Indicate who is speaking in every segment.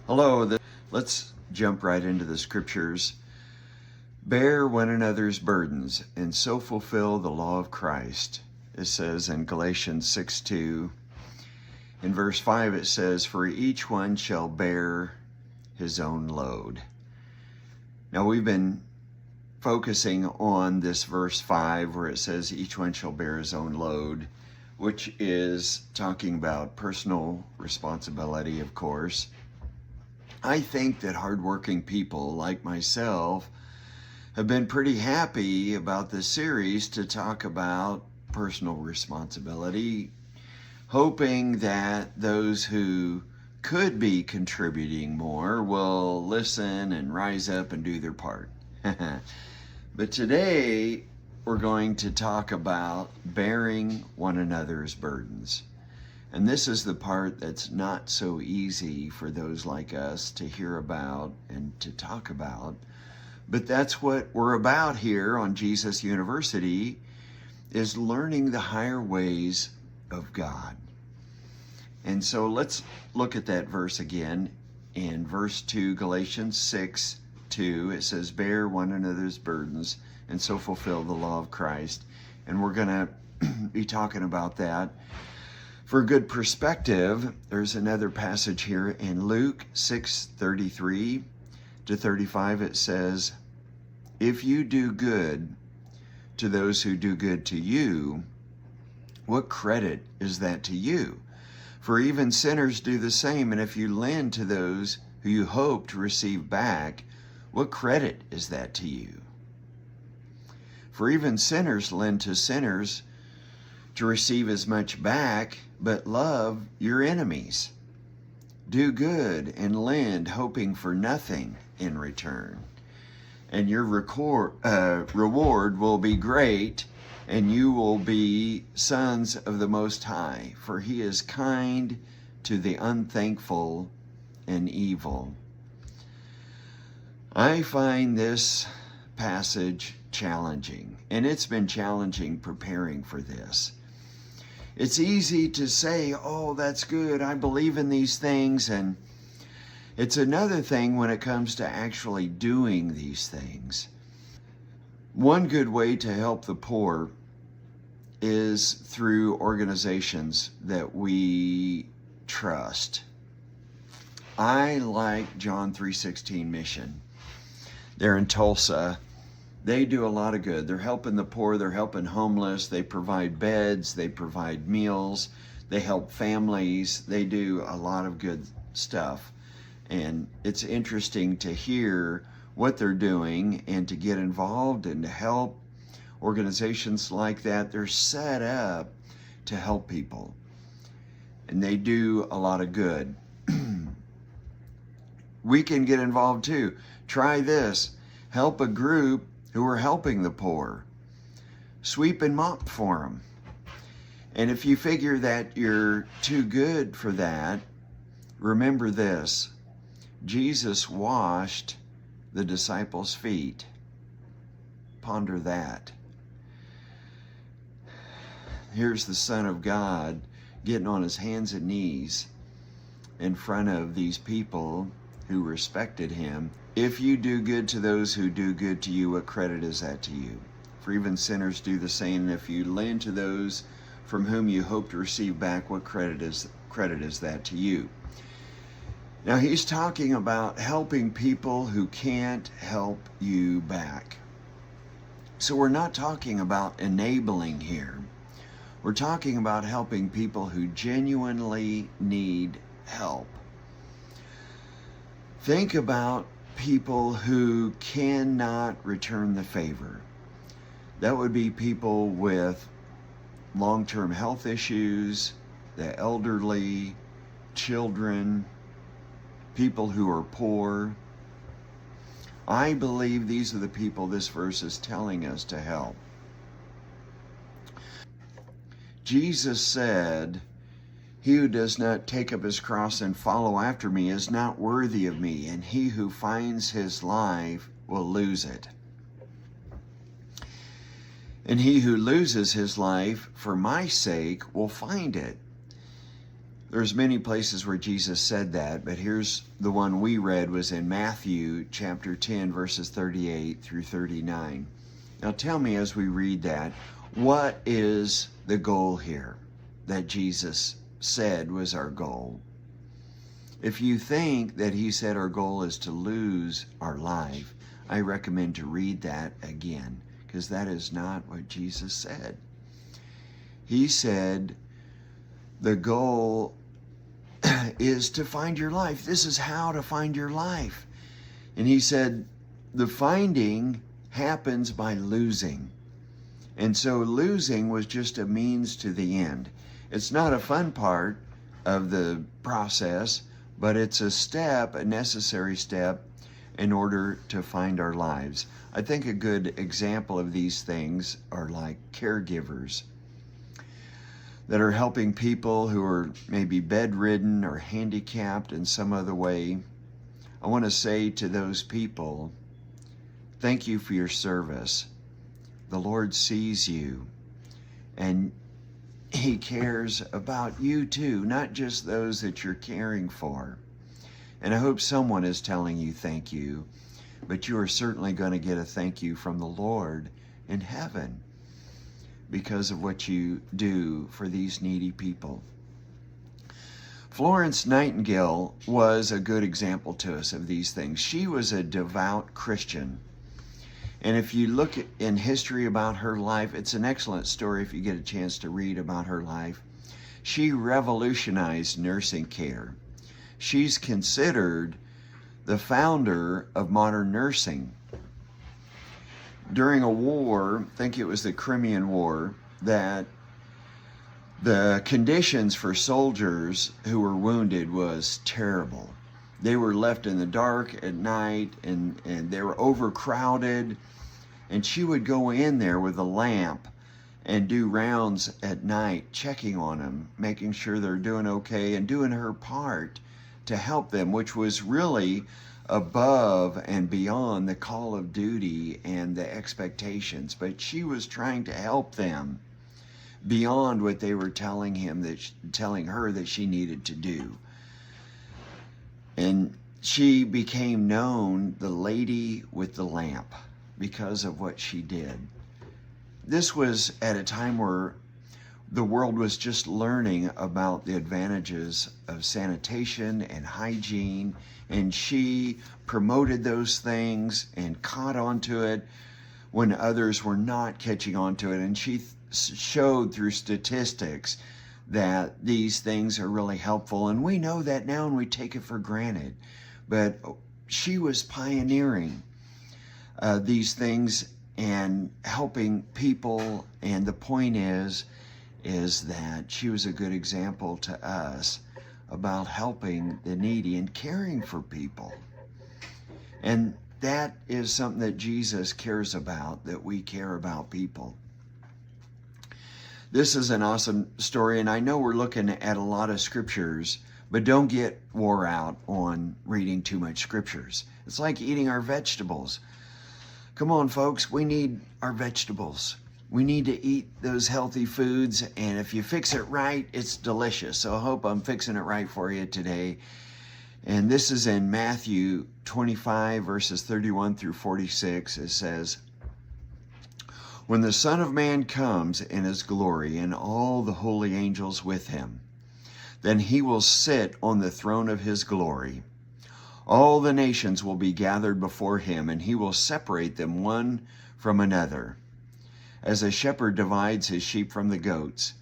Speaker 1: Hello, let's jump right into the scriptures. Bear one another's burdens and so fulfill the law of Christ. It says in Galatians 6:2. In verse 5 it says, for each one shall bear his own load. Now we've been focusing on this verse 5 where it says each one shall bear his own load, which is talking about personal responsibility, of course. I think that hardworking people like myself have been pretty happy about this series to talk about personal responsibility, hoping that those who could be contributing more will listen and rise up and do their part. But today we're going to talk about bearing one another's burdens. And this is the part that's not so easy for those like us to hear about and to talk about. But that's what we're about here on Jesus University, is learning the higher ways of God. And so let's look at that verse again. In verse 2, Galatians 6:2, it says, bear one another's burdens and so fulfill the law of Christ. And we're going to be talking about that. For good perspective, there's another passage here in Luke 6:33-35. It says, if you do good to those who do good to you, what credit is that to you? For even sinners do the same. And if you lend to those who you hope to receive back, what credit is that to you? For even sinners lend to sinners to receive as much back, but love your enemies. Do good and lend, hoping for nothing in return. And your reward will be great, and you will be sons of the Most High, for He is kind to the unthankful and evil. I find this passage challenging, and it's been challenging preparing for this. It's easy to say, oh, that's good, I believe in these things, and it's another thing when it comes to actually doing these things. One good way to help the poor is through organizations that we trust. I like John 3:16 Mission. They're in Tulsa. They do a lot of good. They're helping the poor, they're helping homeless, they provide beds, they provide meals, they help families, they do a lot of good stuff. And it's interesting to hear what they're doing and to get involved and to help organizations like that. They're set up to help people, and they do a lot of good. We can get involved too. Try this. Help a group who are helping the poor. Sweep and mop for them. And if you figure that you're too good for that, remember this. Jesus washed the disciples' feet. Ponder that. Here's the Son of God getting on his hands and knees in front of these people who respected him. If you do good to those who do good to you, what credit is that to you? For even sinners do the same. And if you lend to those from whom you hope to receive back, what credit is that to you? Now he's talking about helping people who can't help you back. So we're not talking about enabling here. We're talking about helping people who genuinely need help. Think about people who cannot return the favor. That would be people with long-term health issues, the elderly, children, people who are poor. I believe these are the people this verse is telling us to help. Jesus said, he who does not take up his cross and follow after me is not worthy of me, and he who finds his life will lose it. And he who loses his life for my sake will find it. There's many places where Jesus said that, but here's the one we read was in Matthew chapter 10, verses 38 through 39. Now tell me as we read that, what is the goal here that Jesus said was our goal? If you think that he said our goal is to lose our life, I recommend to read that again, because that is not what Jesus said. He said the goal is to find your life. This is how to find your life. And he said the finding happens by losing. And so losing was just a means to the end. It's not a fun part of the process, but it's a step, a necessary step in order to find our lives. I think a good example of these things are like caregivers that are helping people who are maybe bedridden or handicapped in some other way. I want to say to those people, thank you for your service. The Lord sees you, and he cares about you too, not just those that you're caring for. And I hope someone is telling you thank you, but you are certainly going to get a thank you from the Lord in heaven because of what you do for these needy people. Florence Nightingale was a good example to us of these things. She was a devout Christian. And if you look in history about her life, it's an excellent story if you get a chance to read about her life. She revolutionized nursing care. She's considered the founder of modern nursing. During a war, I think it was the Crimean War, that the conditions for soldiers who were wounded was terrible. They were left in the dark at night, and they were overcrowded. And she would go in there with a lamp and do rounds at night, checking on them, making sure they're doing okay, and doing her part to help them, which was really above and beyond the call of duty and the expectations. But she was trying to help them beyond what they were telling her that she needed to do. And she became known the lady with the lamp because of what she did. This was at a time where the world was just learning about the advantages of sanitation and hygiene, and she promoted those things and caught onto it when others were not catching onto it. And she showed through statistics that these things are really helpful. And we know that now and we take it for granted. But she was pioneering these things and helping people. And the point is that she was a good example to us about helping the needy and caring for people. And that is something that Jesus cares about, that we care about people. This is an awesome story, and I know we're looking at a lot of scriptures, but don't get wore out on reading too much scriptures. It's like eating our vegetables. Come on, folks, we need our vegetables. We need to eat those healthy foods, and if you fix it right, it's delicious. So I hope I'm fixing it right for you today. And this is in Matthew 25, verses 31 through 46. It says, "When the Son of Man comes in his glory and all the holy angels with him, then he will sit on the throne of his glory. All the nations will be gathered before him, and he will separate them one from another, as a shepherd divides his sheep from the goats.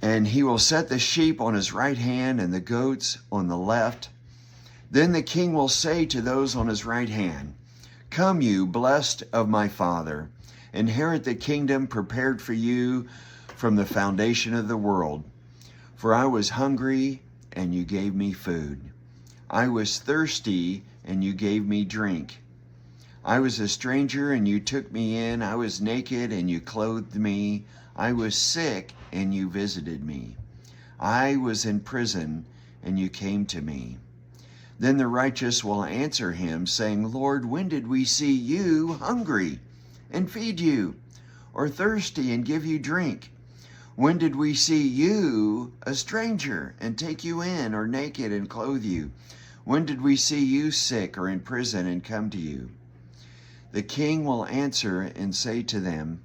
Speaker 1: And he will set the sheep on his right hand and the goats on the left. Then the king will say to those on his right hand, 'Come, you blessed of my Father, inherit the kingdom prepared for you from the foundation of the world. For I was hungry, and you gave me food. I was thirsty, and you gave me drink. I was a stranger, and you took me in. I was naked, and you clothed me. I was sick, and you visited me. I was in prison, and you came to me.' Then the righteous will answer him, saying, 'Lord, when did we see you hungry and feed you, or thirsty and give you drink? When did we see you a stranger and take you in, or naked and clothe you? When did we see you sick or in prison and come to you?" The king will answer and say to them,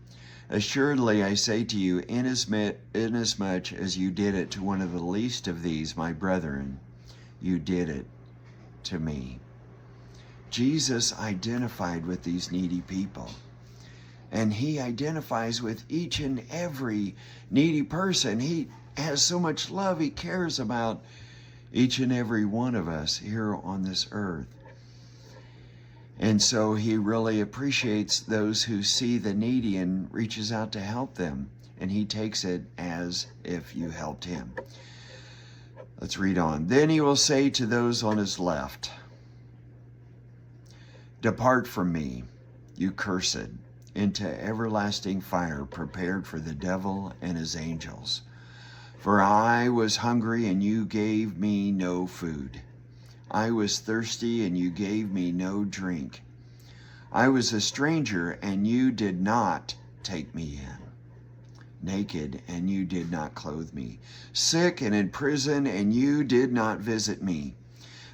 Speaker 1: "Assuredly I say to you, inasmuch as you did it to one of the least of these, my brethren, you did it to me." Jesus identified with these needy people. And he identifies with each and every needy person. He has so much love. He cares about each and every one of us here on this earth. And so he really appreciates those who see the needy and reaches out to help them. And he takes it as if you helped him. Let's read on. "Then he will say to those on his left, 'Depart from me, you cursed, into everlasting fire prepared for the devil and his angels. For I was hungry, and you gave me no food. I was thirsty, and you gave me no drink. I was a stranger, and you did not take me in. Naked, and you did not clothe me. Sick and in prison, and you did not visit me.'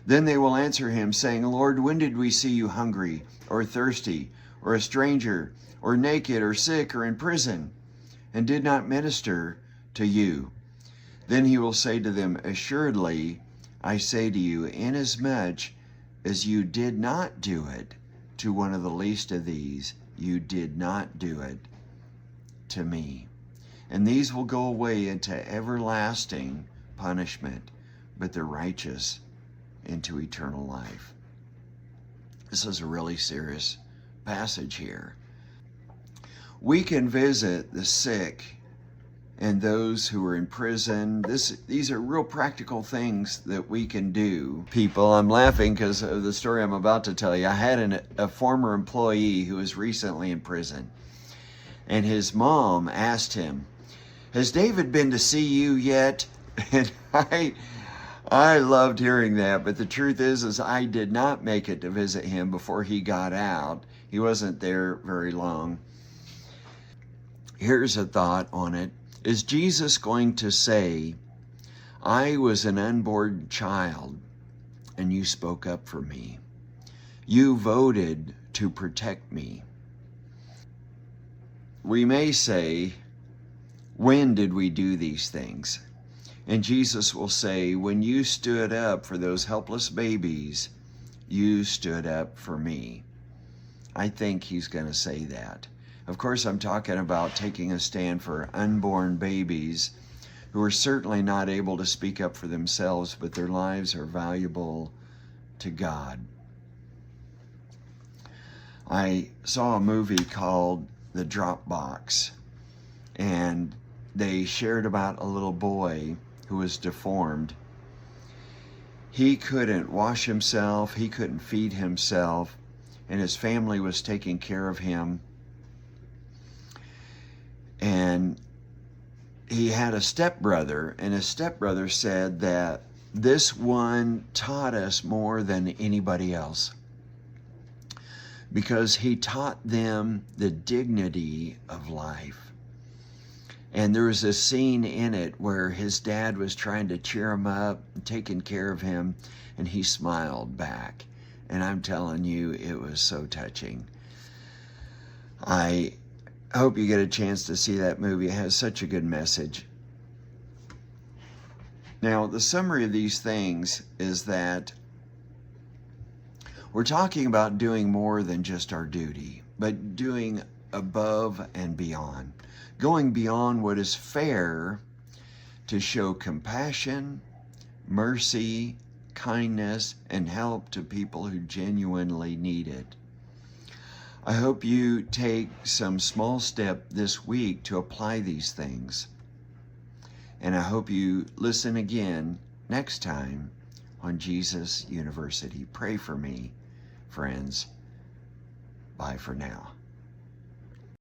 Speaker 1: Then they will answer him, saying, 'Lord, when did we see you hungry, or thirsty, or a stranger, or naked, or sick, or in prison, and did not minister to you?' Then he will say to them, 'Assuredly I say to you, inasmuch as you did not do it to one of the least of these, you did not do it to me.' And these will go away into everlasting punishment, but the righteous into eternal life." This is a really serious passage here. We can visit the sick and those who are in prison. These are real practical things that we can do. People, I'm laughing because of the story I'm about to tell you. I had a former employee who was recently in prison, and his mom asked him, "Has David been to see you yet?" And I loved hearing that, but the truth is I did not make it to visit him before he got out. He wasn't there very long. Here's a thought on it. Is Jesus going to say, "I was an unborn child, and you spoke up for me. You voted to protect me"? We may say, "When did we do these things?" And Jesus will say, "When you stood up for those helpless babies, you stood up for me." I think he's going to say that. Of course, I'm talking about taking a stand for unborn babies who are certainly not able to speak up for themselves, but their lives are valuable to God. I saw a movie called The Drop Box, and they shared about a little boy who was deformed. He couldn't wash himself, he couldn't feed himself, and his family was taking care of him. And he had a stepbrother, and his stepbrother said that this one taught us more than anybody else, because he taught them the dignity of life. And there was a scene in it where his dad was trying to cheer him up, taking care of him, and he smiled back. And I'm telling you, it was so touching. I hope you get a chance to see that movie. It has such a good message. Now, the summary of these things is that we're talking about doing more than just our duty, but doing above and beyond. Going beyond what is fair to show compassion, mercy, kindness, and help to people who genuinely need it. I hope you take some small step this week to apply these things. And I hope you listen again next time on Jesus University. Pray for me, friends. Bye for now.